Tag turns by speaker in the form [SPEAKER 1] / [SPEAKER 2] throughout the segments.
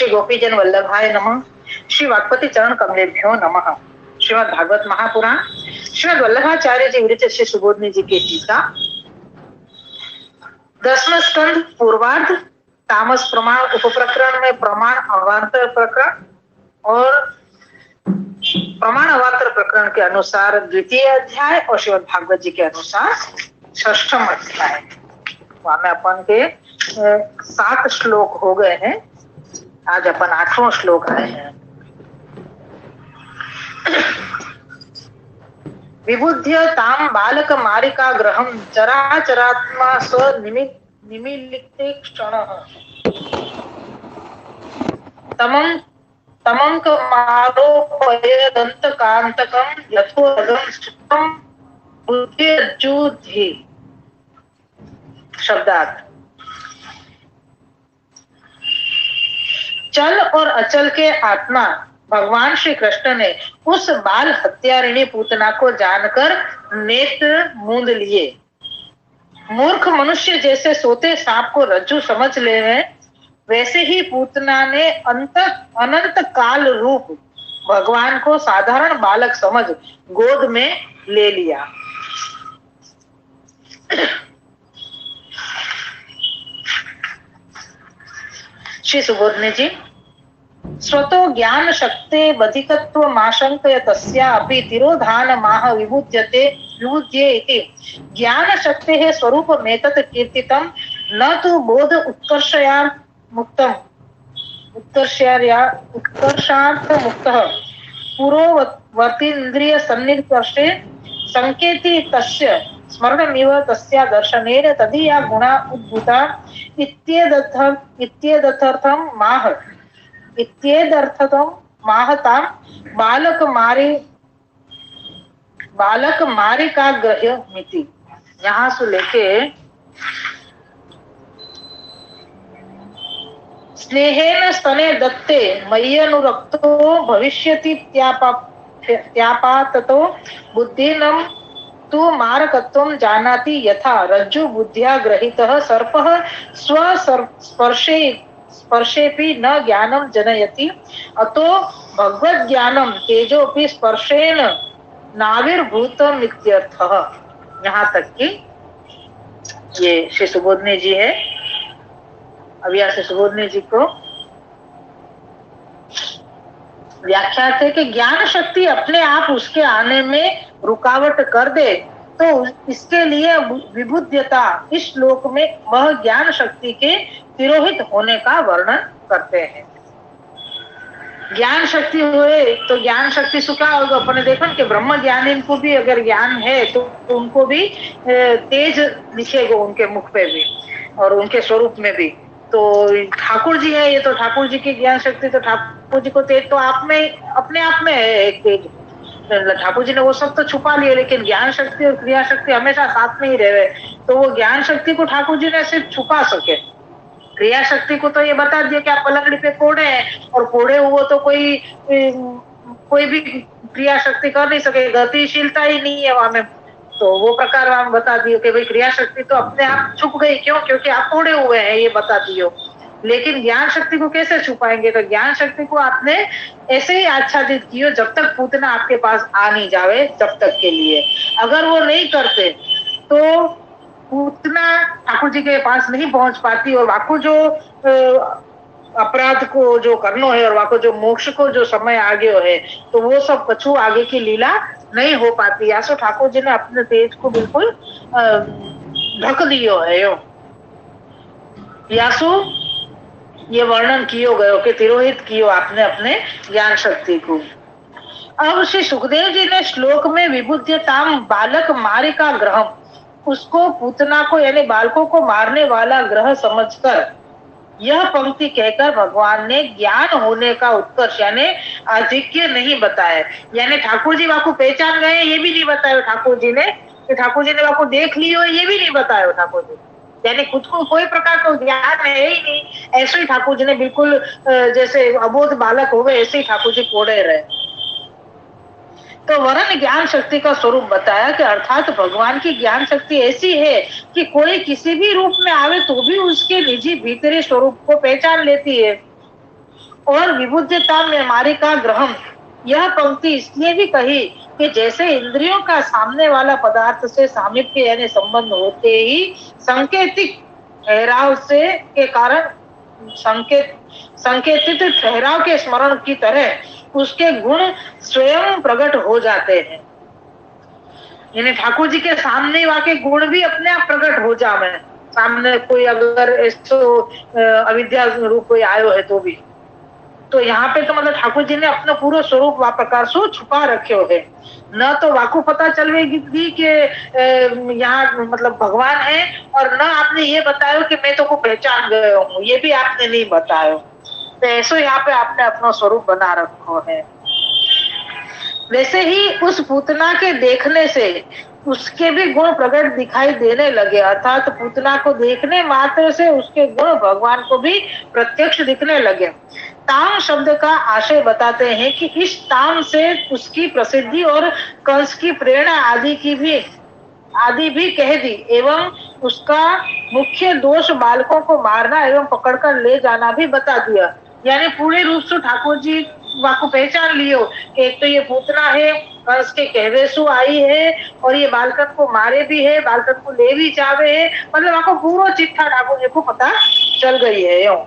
[SPEAKER 1] श्री गोपीजन वल्लभाय नमः। श्री वाक्पति चरण कमलेभ्यो नमः। श्रीमद् भागवत महापुराण श्रीमद् वल्लभाचार्य जी विरचित श्री सुबोधनी जी की टीका। 10वां स्कंध पूर्वार्ध तामस प्रमाण उपप्रकरण में प्रमाण अवांतर प्रकरण और प्रमाण अवांतर प्रकरण के अनुसार द्वितीय अध्याय और श्रीमद् भागवत जी के अनुसार षष्ठम अध्याय। वहां में अपन के 7 श्लोक हो गए हैं। आज अपन 8वां श्लोक आए हैं। विबुध्य ताम बालक मारिका ग्रहम चराचरात्मा निमिलिते क्षणः तमं कमारोपयदन्तकान्तकं यथोरगं सुखं बुद्धिर्जुधि। शब्दार्थ। चल और अचल के आत्मा भगवान श्री कृष्ण ने उस बाल हत्यारिणी पूतना को जानकर नेत्र मूंद लिए। मूर्ख मनुष्य जैसे सोते सांप को रज्जू समझ ले हैं, वैसे ही पूतना ने अनंत काल रूप भगवान को साधारण बालक समझ गोद में ले लिया। श्री सुबोधनी जी। स्वतो ज्ञान शक्ति बधिकत्व माशंकय तस्या अपि तिरोधान माह विबुध्यते इति ज्ञान शक्ति है स्वरूप मेतत् कीर्तितम न तो बोध उत्कर्षया मुक्तम उत्कर्षार्थ मुक्तः पुरोवर्तीन्द्रिय सन्निकर्षे संकेति तस्य स्मरणमिव तस्या दर्शनेन तदीया गुणा उद्भूता इत्येदर्थं माहतां बालक मारिका ग्रह्य मिति। यहाँ से लेके स्नेहेन स्तने दत्ते मय्यनुरक्तो भविष्यति त्यापाततो बुद्धिनं तु मारकत्वं जानाति यथा रज्जु बुद्ध्या ग्रहीतः सर्पः स्पर्शेपि न ज्ञानं जनयति अतो भगवद ज्ञानं तेजोपि स्पर्शेन नाविर्भूतम् इत्यर्थः। यहाँ तक कि ये श्री सुबोधनी जी है। अब यहाँ से सुबोधनी जी को व्याख्या है कि ज्ञान शक्ति अपने आप उसके आने में रुकावट कर दे तो इसके लिए विबुध्यता इस श्लोक में वह ज्ञान शक्ति के तिरोहित होने का वर्णन करते हैं। ज्ञान शक्ति हुए तो ज्ञान शक्ति सुखा होगा। अपने देखो कि ब्रह्म ज्ञानी इनको भी अगर ज्ञान है तो उनको भी तेज दिखेगा उनके मुख पे भी और उनके स्वरूप में भी। तो ठाकुर जी है, ये तो ठाकुर जी की ज्ञान शक्ति, तो ठाकुर जी को तेज तो आप में अपने आप में है एक तेज। ठाकुर जी ने वो सब तो छुपा लिए, लेकिन ज्ञान शक्ति और क्रिया शक्ति हमेशा साथ में ही रहे। तो वो ज्ञान शक्ति को ठाकुर जी ने सिर्फ छुपा सके, क्रिया शक्ति को तो ये बता दिया कि आप पलंगड़ी पे कोड़े हैं और कोड़े हुए तो कोई भी क्रिया शक्ति कर नहीं सके, गतिशीलता ही नहीं है वहां में। तो वो प्रकार हम बता दियो कि भाई क्रिया शक्ति तो अपने आप छुप गई। क्यों? क्योंकि आप कोड़े हुए हैं, ये बता दियो। लेकिन ज्ञान शक्ति को कैसे छुपाएंगे? तो ज्ञान शक्ति को आपने ऐसे ही आच्छादित कियो जब तक पूतना आपके पास आ नहीं जावे, तब तक के लिए। अगर वो नहीं करते तो पूतना ठाकुर जी के पास नहीं पहुंच पाती और वाको जो अपराध को जो करनो है और वाको जो मोक्ष को जो समय आगे है तो वो सब कछु आगे की लीला नहीं हो पाती। या सो ठाकुर जी ने अपने तेज को बिल्कुल ढक दियो है। या सो ये वर्णन कियो गयो कि तिरोहित कियो आपने अपने ज्ञान शक्ति को। अब श्री सुखदेव जी ने श्लोक में विबुध्यताम बालक मारिका ग्रहम, उसको पूतना को यानी बालकों को मारने वाला ग्रह समझकर यह पंक्ति कहकर भगवान ने ज्ञान होने का उत्कर्ष यानी आधिक्य नहीं बताया। यानी ठाकुर जी वाको पहचान गए ये भी नहीं बताया ठाकुर जी ने, कि ठाकुर जी ने वाको देख लियो ये भी नहीं बताया ठाकुर जी। यानी खुद को कोई प्रकार का ज्ञान है ही नहीं, ऐसे ही ठाकुर जी ने बिल्कुल जैसे अबोध बालक हो गए ऐसे ही ठाकुर जी कोड़े रहे। तो वरन ज्ञान शक्ति का स्वरूप बताया कि अर्थात भगवान की ज्ञान शक्ति ऐसी है कि कोई किसी भी रूप में आवे तो भी उसके निजी भीतरी स्वरूप को पहचान लेती है। और विबुद्धता में मारिका ग्रहम। यह पंक्ति इसलिए भी कही कि जैसे इंद्रियों का सामने वाला पदार्थ से सामीप्य यानी संबंध होते ही संकेतिक ठहराव से के कारण संकेतित ठहराव के स्मरण की तरह उसके गुण स्वयं प्रकट हो जाते हैं। यानी ठाकुर जी के सामने वाके गुण भी अपने आप प्रकट हो जावे। सामने कोई अगर ऐसो अविद्या रूप कोई आयो है तो भी, तो यहाँ पे तो मतलब ठाकुर जी ने अपना पूरा स्वरूप वा प्रकार से छुपा रखे है। न तो वाकू पता चलेगी कि यहाँ मतलब भगवान है, और न आपने ये बतायो कि मैं तो को पहचान गयो हूँ, ये भी आपने नहीं बतायो। तो ऐसो यहाँ पे आपने अपना स्वरूप बना रखो है। वैसे ही उस पूतना के देखने से उसके भी गुण प्रकट दिखाई देने लगे, अर्थात पूतना को देखने मात्र से उसके गुण भगवान को भी प्रत्यक्ष दिखने लगे। ताम शब्द का आशय बताते हैं कि इस ताम से उसकी प्रसिद्धि और कंस की प्रेरणा आदि भी कह दी, एवं उसका मुख्य दोष बालकों को मारना एवं पकड़कर ले जाना भी बता दिया। यानी पूरे रूप से ठाकुर जी वाको पहचान लियो कि एक तो ये पूतना है, कंस के कहवे सु आई है, और ये बालकन को मारे भी है, बालकन को ले भी चावे है, मतलब वाको पूरा चिट्ठा ठाकुर जी को पता चल गई है यो।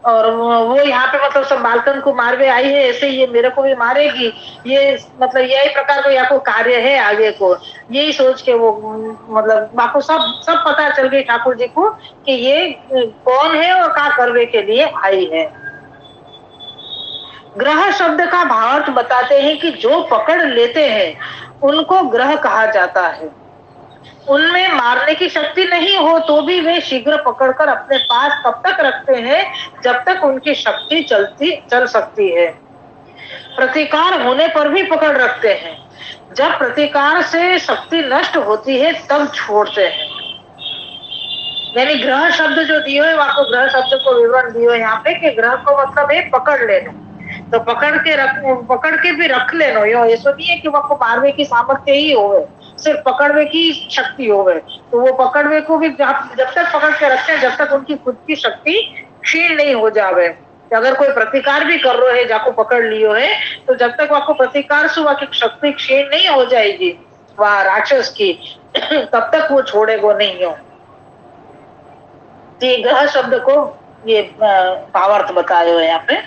[SPEAKER 1] और वो यहाँ पे मतलब सब बालकन को मारवे आई है, ऐसे ये मेरे को भी मारेगी, ये मतलब यही प्रकार का यहाँ को कार्य है आगे को, यही सोच के वो मतलब बाको सब पता चल गई ठाकुर जी को कि ये कौन है और क्या करवे के लिए आई है। ग्रह शब्द का भावार्थ बताते हैं कि जो पकड़ लेते हैं उनको ग्रह कहा जाता है। उनमें मारने की शक्ति नहीं हो तो भी वे शीघ्र पकड़कर अपने पास तब तक रखते हैं जब तक उनकी शक्ति चल सकती है। प्रतिकार होने पर भी पकड़ रखते हैं, जब प्रतिकार से शक्ति नष्ट होती है तब छोड़ते हैं। यानी ग्रह शब्द जो दियो है, वहां को ग्रह शब्द को विवरण दियो है यहाँ पे कि ग्रह को मतलब है पकड़ लेना, तो पकड़ के भी रख लेनो। यो ऐसा नहीं है कि वो मारवे की सामर्थ्य ही होवे, सिर्फ पकड़वे की शक्ति होवे, तो वो पकड़वे को भी जब तक पकड़ के रखते हैं जब तक उनकी खुद की शक्ति क्षीण नहीं हो जावे। अगर कोई प्रतिकार भी कर रहे है जाको पकड़ लियो है, तो जब तक वहां प्रतिकार से वहां की शक्ति क्षीण नहीं हो जाएगी वह राक्षस की, तब तक वो छोड़ेगो नहीं हो। ग्रह शब्द को ये भावार्थ बताया है यहाँ पे।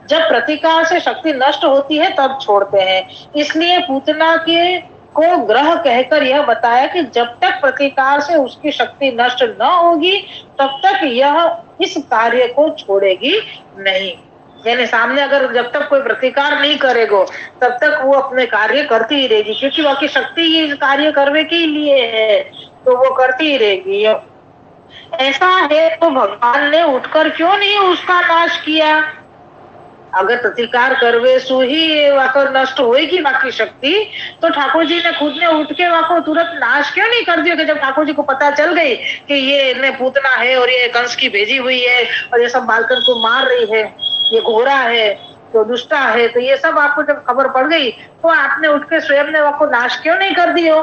[SPEAKER 1] जब प्रतिकार से शक्ति नष्ट होती है तब छोड़ते हैं, इसलिए पूतना के को ग्रह कहकर यह बताया कि जब तक प्रतिकार से उसकी शक्ति नष्ट न होगी तब तक यह इस कार्य को छोड़ेगी नहीं। यानी सामने अगर जब तक कोई प्रतिकार नहीं करेगा तब तक वो अपने कार्य करती ही रहेगी, क्योंकि वह शक्ति ये कार्य करने के लिए है, तो वो करती ही रहेगी। ऐसा है तो भगवान ने उठकर क्यों नहीं उसका नाश किया? अगर प्रतिकार करवे सु ही वाकर नष्ट होएगी बाकी शक्ति, तो ठाकुर जी ने खुद ने उठ के वाको तुरंत नाश क्यों नहीं कर दिया? कि जब ठाकुर जी को पता चल गई कि ये पूतना है और ये कंस की भेजी हुई है और ये सब बालकन को मार रही है, ये घोड़ा है तो दुष्टा है, तो ये सब आपको जब खबर पड़ गई तो आपने उठ के स्वयं ने वाको नाश क्यों नहीं कर दियो?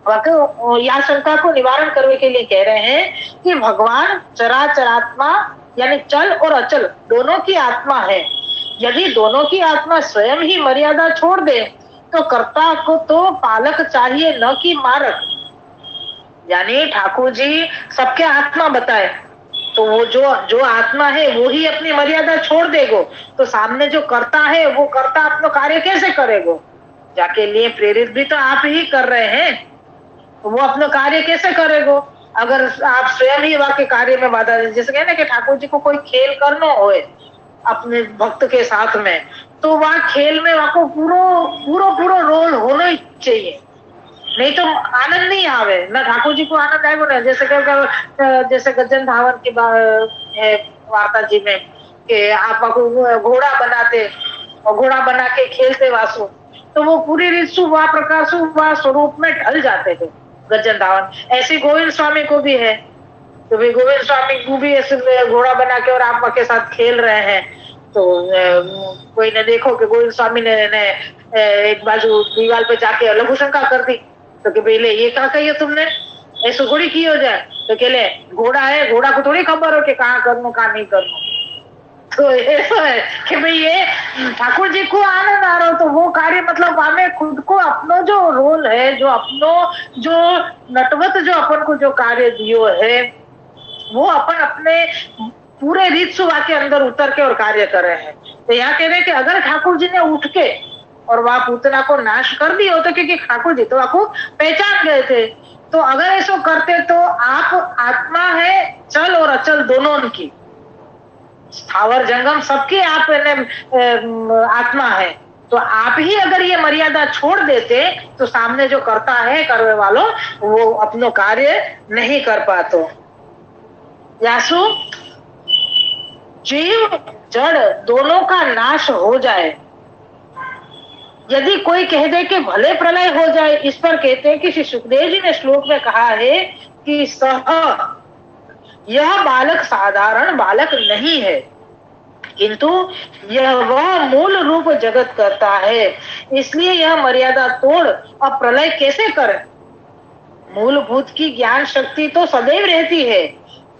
[SPEAKER 1] वाको या शंका को निवारण करने के लिए कह रहे हैं कि भगवान चराचरात्मा यानी चल और अचल दोनों की आत्मा है। यदि दोनों की आत्मा स्वयं ही मर्यादा छोड़ दे तो कर्ता को तो पालक चाहिए न कि मारक। यानी ठाकुर जी सबके आत्मा बताए, तो वो जो आत्मा है वो ही अपनी मर्यादा छोड़ देगो, तो सामने जो कर्ता है वो कर्ता अपना कार्य कैसे करेगो? जाके लिए प्रेरित भी तो आप ही कर रहे हैं, तो वो अपना कार्य कैसे करेगो? अगर आप स्वयं ही वाके कार्य में बाधा दे, जैसे कहना कि ठाकुर जी को कोई खेल करना होए अपने भक्त के साथ में, तो वह खेल में वहां को पूरा रोल होना ही चाहिए, नहीं तो आनंद नहीं आवे ना, ठाकुर जी को आनंद आएगा ना। जैसे गजन धावन की है वार्ता जी में कि आप घोड़ा बनाते और घोड़ा बना के खेलते वासु, तो वो पूरी रीत सु वह प्रकार से वह स्वरूप में ढल जाते थे गजन धावन। ऐसे गोविंद स्वामी को भी है, तो भी गोविंद स्वामी को भी ऐसे घोड़ा बना के और आप के साथ खेल रहे हैं, तो कोई ने देखो कि गोविंद स्वामी ने एक बाजू दीवार पे जाके लघु शंका कर दी, तो कि पहले ये क्या कहिए तुमने, ऐसे थोड़ी की हो जाए, तो कहले घोड़ा है, घोड़ा को थोड़ी खबर हो कि कहाँ करना कहाँ नहीं करना। तो ऐसा है कि भाई ये ठाकुर जी को आनंद आ रहा हो तो वो कार्य मतलब हमें खुद को अपनो जो रोल है, जो अपनो जो नटवत जो अपन को जो कार्य दियो है वो अपन अपने पूरे रीत सुवा के अंदर उतर के और कार्य कर रहे हैं। तो यहाँ कह रहे हैं कि अगर ठाकुर जी ने उठ के और वह पूतना को नाश कर दिया होता, क्योंकि ठाकुर जी तो आपको पहचान गए थे, तो अगर ऐसा करते तो आप आत्मा है चल और अचल दोनों की, स्थावर जंगम सबके आप आत्मा है, तो आप ही अगर ये मर्यादा छोड़ देते तो सामने जो करता है करने वालों वो अपनो कार्य नहीं कर पाते। यासु जीव जड़ दोनों का नाश हो जाए, यदि कोई कह दे कि भले प्रलय हो जाए, इस पर कहते हैं कि श्री सुखदेव जी ने श्लोक में कहा है कि सह यह बालक साधारण बालक नहीं है, किंतु यह वह मूल रूप जगत करता है, इसलिए यह मर्यादा तोड़ अब प्रलय कैसे करे। मूलभूत की ज्ञान शक्ति तो सदैव रहती है,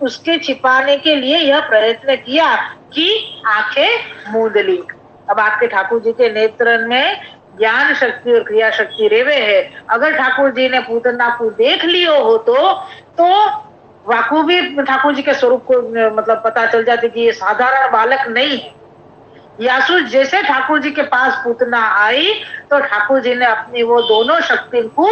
[SPEAKER 1] उसके छिपाने के लिए यह प्रयत्न किया कि आंखें मूंद ली। अब आपके ठाकुर जी के नेत्र में ज्ञान शक्ति और क्रिया शक्ति रेवे है, अगर ठाकुर जी ने पूतना को देख लियो हो तो वाकू भी ठाकुर जी के स्वरूप को मतलब पता चल जाती कि ये साधारण बालक नहीं है। यासु जैसे ठाकुर जी के पास पूतना आई तो ठाकुर जी ने अपनी वो दोनों शक्ति को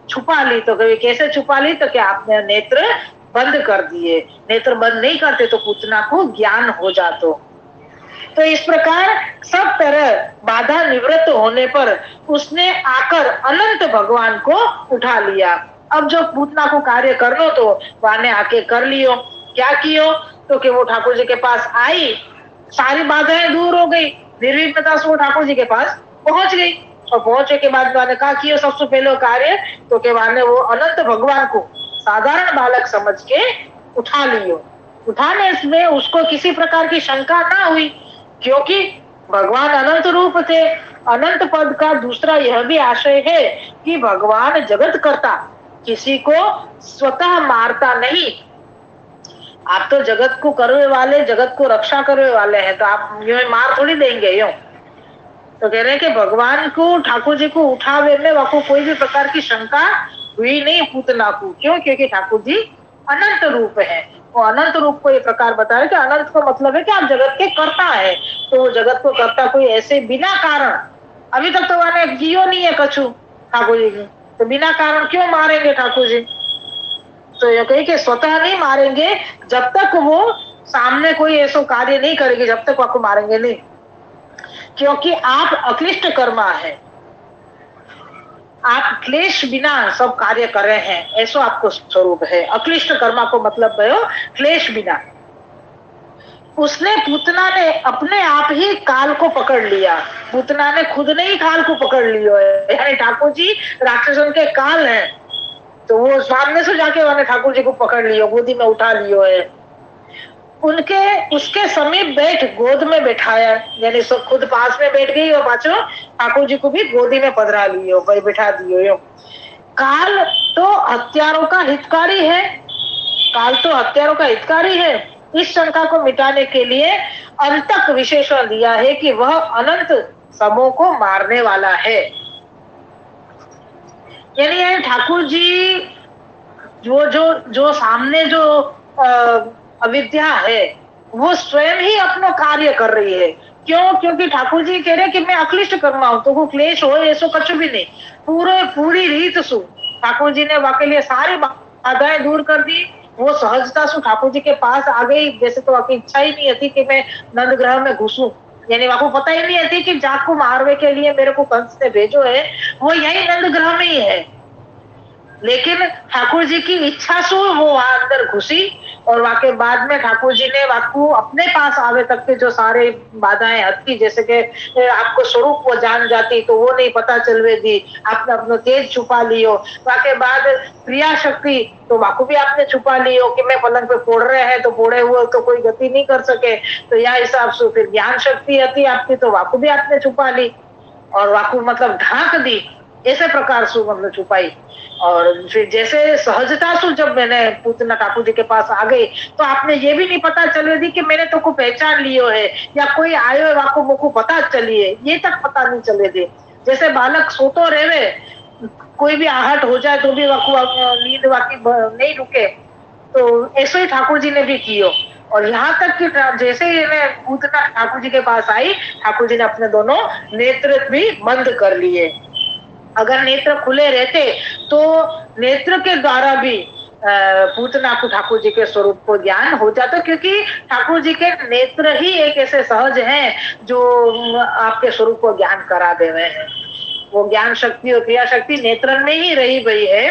[SPEAKER 1] छुपा ली। तो कभी कैसे छुपा ली, तो क्या आपने नेत्र बंद कर दिए, नेत्र बंद नहीं करते तो पूतना को ज्ञान हो जातो। तो इस प्रकार सब तरह बाधा निवृत्त होने पर उसने आकर अनंत भगवान को उठा लिया। अब जो पूतना को कार्य करनो तो वाने आके कर लियो। क्या कियो, तो कि वो ठाकुर जी के पास आई, सारी बाधाएं दूर हो गई, निर्विघ्नता से वो ठाकुर जी के पास पहुंच गई। और पहुंचे के बाद वाने क्या कियो सबसे पहले कार्य, तो कि वाने वो अनंत भगवान को साधारण बालक समझ के उठा लियो। उठाने में उसको किसी प्रकार की शंका ना हुई, क्योंकि भगवान अनंत रूप थे। अनंत पद का दूसरा यह भी आशय है कि भगवान जगत करता, किसी को स्वतः मारता नहीं। आप तो जगत को करने वाले, जगत को रक्षा करने वाले हैं, तो आप यूं मार थोड़ी देंगे यूं। तो कह रहे हैं कि भगवान को ठाकुर जी को उठावे में वहां कोई भी प्रकार की शंका हुई नहीं पूतना को। क्यों? क्योंकि ठाकुर जी अनंत रूप है। वो अनंत रूप को ये प्रकार बताया कि अनंत का मतलब है कि आप जगत के कर्ता है, तो वो जगत को करता कोई ऐसे बिना कारण, अभी तक तो वाले जियो नहीं है कछु ठाकुर जी की, तो बिना कारण क्यों मारेंगे ठाकुर जी। तो ये कही कि स्वतः नहीं मारेंगे, जब तक वो सामने कोई ऐसा कार्य नहीं करेंगे जब तक आपको मारेंगे नहीं, क्योंकि आप अक्लिष्ट कर्मा है, आप क्लेश बिना सब कार्य कर रहे हैं, ऐसा आपको स्वरूप है। अक्लिष्ट कर्मा को मतलब है क्लेश बिना। उसने पूतना ने अपने आप ही काल को पकड़ लिया, पूतना ने खुद ने ही काल को पकड़ लियो है, यानी ठाकुर जी राक्षसों के काल हैं, तो वो सामने से जाके उन्होंने ठाकुर जी को पकड़ लियो, गोदी में उठा लियो है, उनके उसके समीप बैठ गोद में बैठाया, यानी सब खुद पास में बैठ गई और पाचो ठाकुर जी को भी गोदी में पधरा लियो, भाई बैठा दियो यो। काल तो हत्यारों का हितकारी है, काल तो हत्यारों का हितकारी है। इस शंका को मिटाने के लिए अंतक विशेषण दिया है कि वह अनंत समूह को मारने वाला है। यानी ठाकुर जी जो सामने जो अविद्या है वो स्वयं ही अपना कार्य कर रही है। क्यों? क्योंकि ठाकुर जी कह रहे कि मैं अक्लिष्ट कर्मा हूं, तो वो क्लेश हो ऐसा कुछ भी नहीं, पूरी रीत सु ठाकुर जी ने वाकई लिए सारी बाधाएं दूर कर दी। वो सहजता से ठाकुर जी के पास आ गई, जैसे तो आपकी इच्छा ही नहीं थी कि मैं नंद ग्रह में घुसूं, यानी आपको पता ही नहीं थी कि जाग को मारने के लिए मेरे को कंस ने भेजो है, वो यही नंद ग्रह में ही है। लेकिन ठाकुर जी की इच्छा से वो वहां अंदर घुसी और वाके बाद में ठाकुर जी ने वाकू अपने पास आवे तक के जो सारे बाधाएं हटती, जैसे कि आपको स्वरूप वो जान जाती तो वो नहीं पता चलवे दी, आपने अपना तेज छुपा लियो। वाके बाद क्रिया शक्ति तो वाकू भी आपने छुपा लियो कि मैं पलंग पे फोड़ रहे हैं तो फोड़े हुए तो कोई गति नहीं कर सके, तो यह हिसाब से फिर ज्ञान शक्ति हती आपकी, तो वाकू भी आपने छुपा ली और वाकू मतलब ढांक दी। ऐसे प्रकार से मतलब छुपाई। और फिर जैसे सहजता से जब मैंने पूतना ठाकुर जी के पास आ गई, तो आपने ये भी नहीं पता चले दी कि मैंने तो को पहचान लियो है या कोई आयो है वाको मुको पता चली है, ये तक पता नहीं चले दे। जैसे बालक सोतो रहे, कोई भी आहट हो जाए तो भी वाको नींद वाकी नहीं रुके, तो ऐसे ही ठाकुर जी ने भी कियो। और यहाँ तक कि जैसे ही मैं पूतना ठाकुर जी के पास आई, ठाकुर जी ने अपने दोनों नेत्र भी बंद कर लिए। अगर नेत्र खुले रहते तो नेत्र के द्वारा भी पूतना को ठाकुर जी के स्वरूप को ज्ञान हो जाता, क्योंकि ठाकुर जी के नेत्र ही एक ऐसे सहज हैं जो आपके स्वरूप को ज्ञान करा दे रहे हैं। वो ज्ञान शक्ति और क्रिया शक्ति नेत्र में ही रही गई है।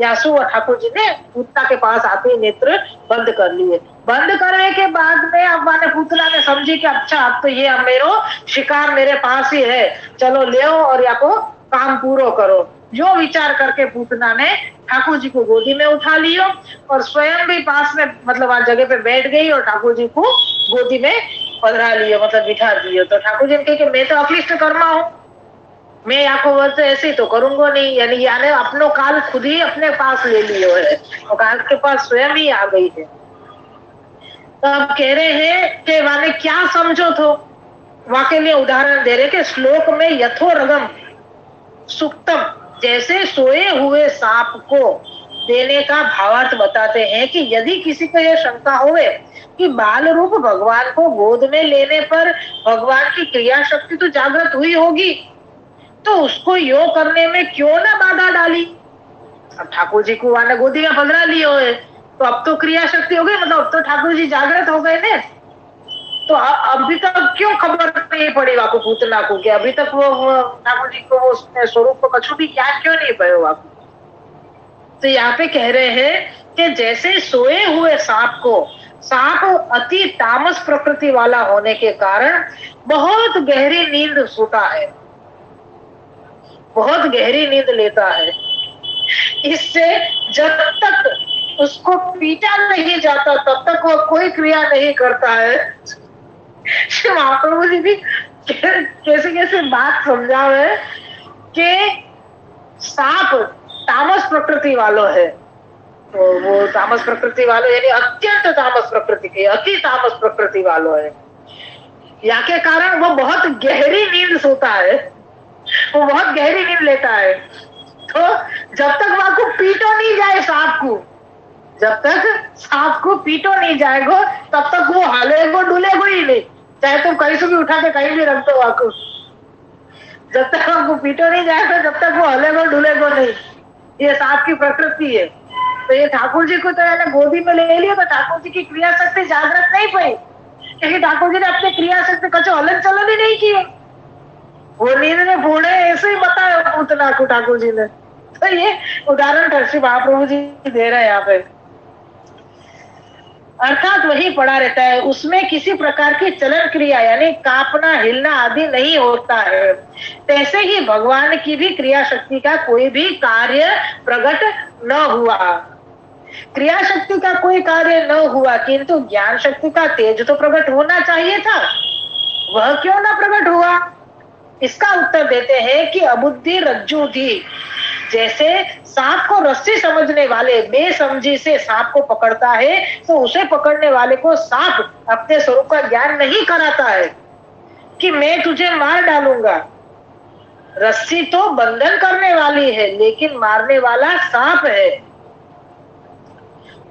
[SPEAKER 1] यासु और ठाकुर जी ने पूतना के पास आते ही नेत्र बंद कर लिए। बंद करने के बाद में अब माने पूतना ने समझी कि अच्छा अब तो ये मेरो शिकार मेरे पास ही है, चलो ले और या को काम पूरा करो। जो विचार करके पूतना ने ठाकुर जी को गोदी में उठा लियो और स्वयं भी पास में मतलब आज जगह पे बैठ गई और ठाकुर जी को गोदी में पधरा लियो, मतलब बिठा दियो। तो ठाकुर जी ने कहा कि मैं तो अक्लिष्ट कर्मा हूँ, मैं आपको वर्ष ऐसे तो करूंगा नहीं, यानी याने अपनो काल खुद ही अपने पास ले लियो है और काल के पास स्वयं ही आ गई है। तो अब कह रहे हैं कि माने क्या समझो तो वाके लिए उदाहरण दे रहे कि श्लोक में यथोरगम सुक्तम जैसे सोए हुए सांप को देने का भावार्थ बताते हैं कि यदि किसी को यह शंका होवे कि बाल रूप भगवान को गोद में लेने पर भगवान की क्रिया शक्ति तो जागृत हुई होगी, तो उसको यो करने में क्यों ना बाधा डाली। अब ठाकुर जी को वहां गोदी में पधरा लियो है, तो अब तो क्रिया शक्ति हो गई, मतलब अब तो ठाकुर जी जागृत हो गए ने। तो अभी तक क्यों खबर नहीं पड़ी वाको पूतना को कि अभी तक वो ठाकुर जी को वो स्वरूप को कछु भी ज्ञान क्यों नहीं पायो वाको। तो यहाँ पे कह रहे हैं कि जैसे सोए हुए सांप को, सांप अति तामस प्रकृति वाला होने के कारण बहुत गहरी नींद सोता है, बहुत गहरी नींद लेता है। इससे जब तक उसको पीटा नहीं जाता तब तक वो कोई क्रिया नहीं करता है। महाप्रभु जी भी कैसे कैसे बात समझावे कि सांप तामस प्रकृति वालो है, तो वो तामस प्रकृति वालो यानी अत्यंत तामस प्रकृति के, अति तामस प्रकृति वालो है, या के कारण वो बहुत गहरी नींद सोता है, वो बहुत गहरी नींद लेता है। तो जब तक वहां को पीटो नहीं जाए सांप को, जब तक सांप को पीटो नहीं जाएगा तब तक वो हलेगो डुलेगो ही नहीं, चाहे तुम कहीं से भी उठा के कहीं भी रख दो वाको। जब तक हमको पीटो नहीं जाएगा जब तक वो हलेगो डुलेगो नहीं, ये सांप की प्रकृति है। तो ये ठाकुर जी को तो यानी गोदी में ले लिया, तो ठाकुर जी की क्रिया शक्ति जागृत नहीं पाई, क्योंकि ठाकुर जी ने अपनी क्रिया शक्ति कचो हलन चलन ही नहीं किए। वो नींद में बूढ़े ऐसे ही बताया पूतना को ठाकुर जी ने। तो ये उदाहरण श्री महाप्रभु जी दे रहे हैं यहाँ पे। अर्थात वही पड़ा रहता है, उसमें किसी प्रकार की चलन क्रिया यानी कांपना हिलना आदि नहीं होता है। तैसे ही भगवान की भी क्रिया शक्ति का कोई भी कार्य प्रकट न हुआ, क्रिया शक्ति का कोई कार्य न हुआ, किंतु ज्ञान शक्ति का तेज तो प्रकट होना चाहिए था, वह क्यों ना प्रकट हुआ। इसका उत्तर देते हैं कि अबुद्धि रज्जु थी, जैसे सांप को रस्सी समझने वाले बेसमझी से सांप को पकड़ता है, तो उसे पकड़ने वाले को सांप अपने स्वरूप का ज्ञान नहीं कराता है कि मैं तुझे मार डालूंगा। रस्सी तो बंधन करने वाली है, लेकिन मारने वाला सांप है।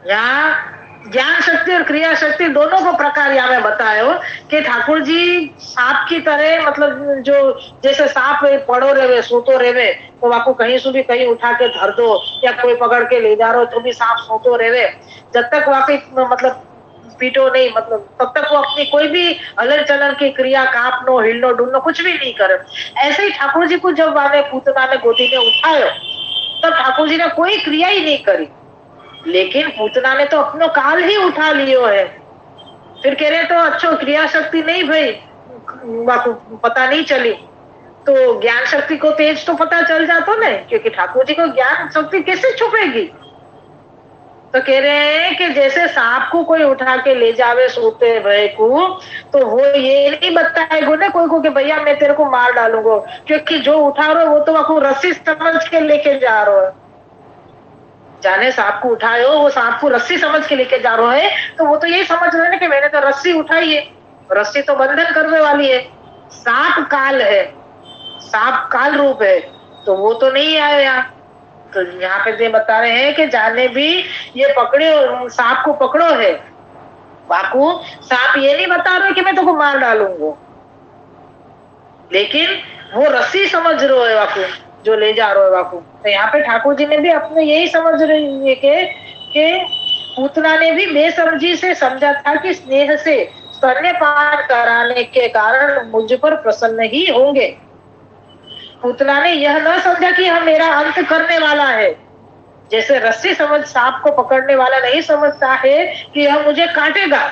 [SPEAKER 1] यहाँ ज्ञान शक्ति और क्रिया शक्ति दोनों को प्रकार यहाँ में बताए हो कि ठाकुर जी सांप की तरह, मतलब जो जैसे सांप पड़ो रहे सोतो रहे, तो वाको कहीं से भी कहीं उठा के धर दो या कोई पकड़ के ले जा रहे तो भी सांप सोतो रहे, जब तक वाकई मतलब पीटो नहीं, मतलब तब तक वो अपनी कोई भी हलन चलन की क्रिया कांपनो हिलनो डुलनो कुछ भी नहीं करे। ऐसे ही ठाकुर जी को जब वाले पूतना ने गोदी में उठायो तब ठाकुर जी ने कोई क्रिया ही नहीं करी, लेकिन पूतना ने तो अपनो काल ही उठा लियो है। फिर कह रहे तो अच्छो क्रिया शक्ति नहीं भाई पता नहीं चली, तो ज्ञान शक्ति को तेज तो पता चल जाता ना, क्योंकि ठाकुर जी को ज्ञान शक्ति कैसे छुपेगी। तो कह रहे हैं कि जैसे सांप को कोई उठा के ले जावे सोते भय को, तो वो ये नहीं बताएगा ना कोई को कि भैया मैं तेरे को मार डालूंगा, क्योंकि जो उठा रहा है वो तो आपको रस्सी समझ के लेके जा रहा है। जाने सांप को उठाए हो, वो सांप को रस्सी समझ के लेके जा रहा है, तो वो तो यही समझ रहे हैं कि मैंने तो रस्सी उठाई है, रस्सी तो बंधन करने वाली है। सांप काल है, सांप काल रूप है, तो वो तो नहीं आया यहाँ। तो यहाँ पे ये बता रहे हैं कि जाने भी ये पकड़े, सांप को पकड़ो है, बाकू सांप ये नहीं बता रहे कि मैं तुमको मार डालूंगा, लेकिन वो रस्सी समझ रहे हो बाकू, जो ले जा रहे हो बाकू। तो यहाँ पे ठाकुर जी ने भी अपने यही समझ रही है कि पूतना ने भी बेसमझी से समझा था कि स्नेह से स्तन्यपान कराने के कारण मुझ पर प्रसन्न ही होंगे। पूतना ने यह न समझा कि यह मेरा अंत करने वाला है, जैसे रस्सी समझ सांप को पकड़ने वाला नहीं समझता है कि यह मुझे काटेगा,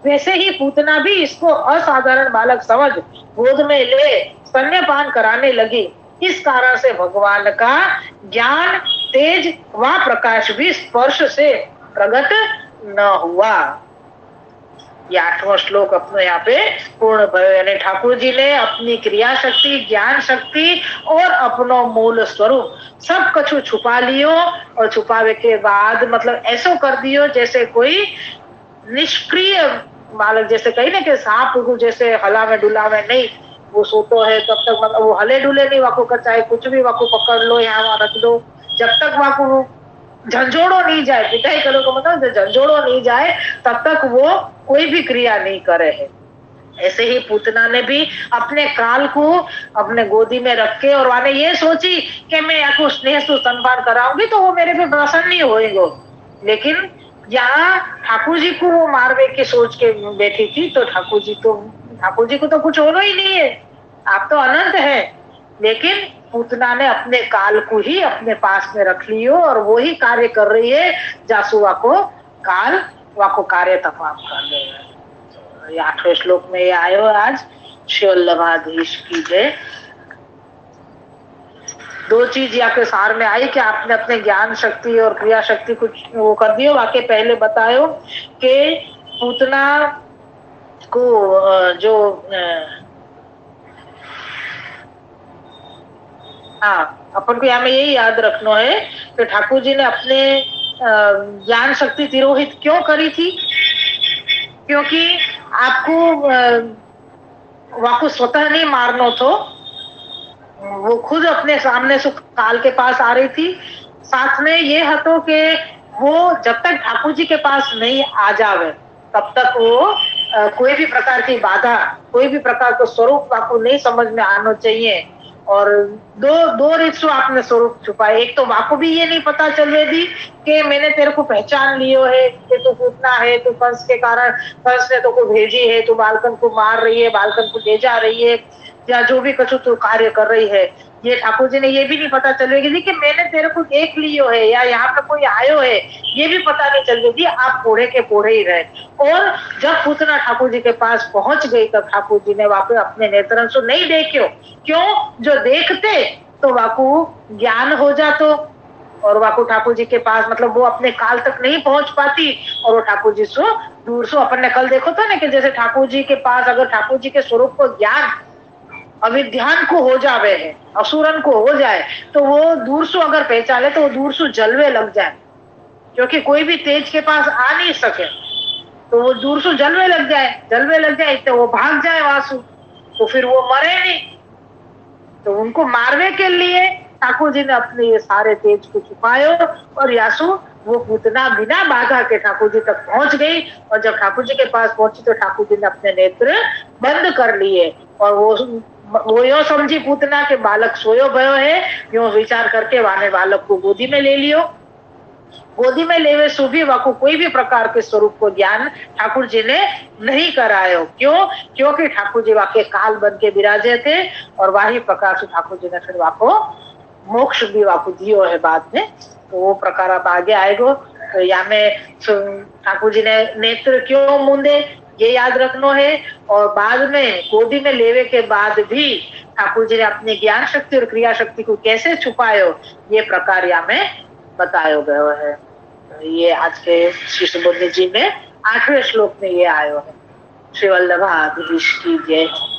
[SPEAKER 1] वैसे ही पूतना भी इसको असाधारण बालक समझ गोद में ले स्तन्यपान कराने लगी। इस कारण से भगवान का ज्ञान तेज व प्रकाश भी स्पर्श से प्रकट न हुआ। ये 8वां श्लोक अपने यहाँ पे पूर्ण भयो, यानी ठाकुर जी ने अपनी क्रिया शक्ति, ज्ञान शक्ति और अपनो मूल स्वरूप सब कछु छुपा लियो, और छुपावे के बाद मतलब ऐसो कर दियो जैसे कोई निष्क्रिय बालक, जैसे कही ना कि सांप को जैसे हला में डुला में नहीं, वो सोतो है तब तक मतलब वो हले डुले नहीं, वाको कर चाहे कुछ भी वाको पकड़ लो यहाँ वहां रख दो, जब तक वाको झंझोड़ो नहीं जाए, पिटाई करो का मतलब झंझोड़ो नहीं जाए तब तक वो कोई भी क्रिया नहीं करे है। ऐसे ही पूतना ने भी अपने काल को अपने गोदी में रख के और वाने ये सोची कि मैं आपको स्नेह से स्तनपान कराऊंगी तो वो मेरे पे प्रसन्न नहीं होएगा, लेकिन यहाँ ठाकुर जी को वो मारवे के सोच के बैठी थी, तो ठाकुर जी को तो कुछ होना ही नहीं है, आप तो अनंत है। लेकिन पूतना ने अपने काल को ही अपने पास में रख लियो और वो ही कार्य कर रही है, जासुआ को काल वाको कार्य तमाम कर ले। 8वें श्लोक में ये आयो आज। श्री वल्लभाधीश की जय। 2 चीज यहाँ के सार में आई कि आपने अपने ज्ञान शक्ति और क्रिया शक्ति कुछ वो कर दियो। वाके पहले बतायो कि पूतना को जो अपन को यहाँ में यही याद रखना है कि ठाकुर जी ने अपने ज्ञान शक्ति तिरोहित क्यों करी थी, क्योंकि आपको वाको स्वतः नहीं मारना तो वो खुद अपने सामने से काल के पास आ रही थी। साथ में ये हतो कि वो जब तक ठाकुर जी के पास नहीं आ जावे तब तक वो कोई भी प्रकार की बाधा, कोई भी प्रकार का स्वरूप आपको नहीं समझ में आना चाहिए। और दो रीत से आपने स्वरूप छुपाए। एक तो वाको भी ये नहीं पता चले दी कि मैंने तेरे को पहचान लियो है कि तू पूतना है, तू कंस के कारण कंस ने तो को भेजी है, तू बालकन को मार रही है, बालकन को ले जा रही है, या जो भी कछु तू कार्य कर रही है। ये ठाकुर जी ने ये भी नहीं पता चलेगी कि मैंने तेरे को देख लियो है या यहाँ पे कोई आयो है, ये भी पता नहीं चलेगी। आप पोढ़े के पोढ़े ही रहे। और जब पूतना ठाकुर जी के पास पहुंच गई तब ठाकुर जी ने वापस अपने नेत्रन से नहीं देखियो, क्यों? जो देखते तो वाकू ज्ञान हो जातो और वाकू ठाकुर जी के पास मतलब वो अपने काल तक नहीं पहुंच पाती और वो ठाकुर जी से दूर से अपन ने कल देखो था ना कि जैसे ठाकुर जी के पास अगर ठाकुर जी के स्वरूप को ज्ञान अविध्यान को हो जावे है, असुरन को हो जाए, तो वो दूर से अगर पहचाने तो वो दूर से जलवे लग जाए, क्योंकि कोई भी तेज के पास आ नहीं सके, तो वो दूर से जलवे लग जाए तो वो भाग जाए वासु, तो फिर वो मरे नहीं। तो उनको मारने के लिए ठाकुर जी ने अपने ये सारे तेज को छुपायो और यासु वो पूतना बिना बाधा के ठाकुर जी तक पहुंच गई। और जब ठाकुर जी के पास पहुंची तो ठाकुर जी ने अपने नेत्र बंद कर लिए और वो यो समझी पूतना के बालक सोयो भयो है, यो विचार करके वाने बालक को गोदी में ले लियो। गोदी में लेवे सुभी वाको कोई भी प्रकार के स्वरूप को ज्ञान ठाकुर जी ने नहीं करायो। क्यों? क्योंकि ठाकुर जी वाके काल बन के विराजे थे और वही प्रकार से ठाकुर जी ने फिर वाको मोक्ष भी वाको दियो है बाद में। तो वो प्रकार अब आगे आएगो। तो यहाँ में ठाकुर जी ने नेत्र क्यों मूंदे ये याद रखना है। और बाद में गोदी में लेवे के बाद भी ठाकुर जी ने अपनी ज्ञान शक्ति और क्रिया शक्ति को कैसे छुपायो ये प्रकार यहाँ में बतायो गयो है। ये आज के श्री सुबोध जी में 8वें श्लोक में ये आयो है। श्री वल्लभाधीश की जय।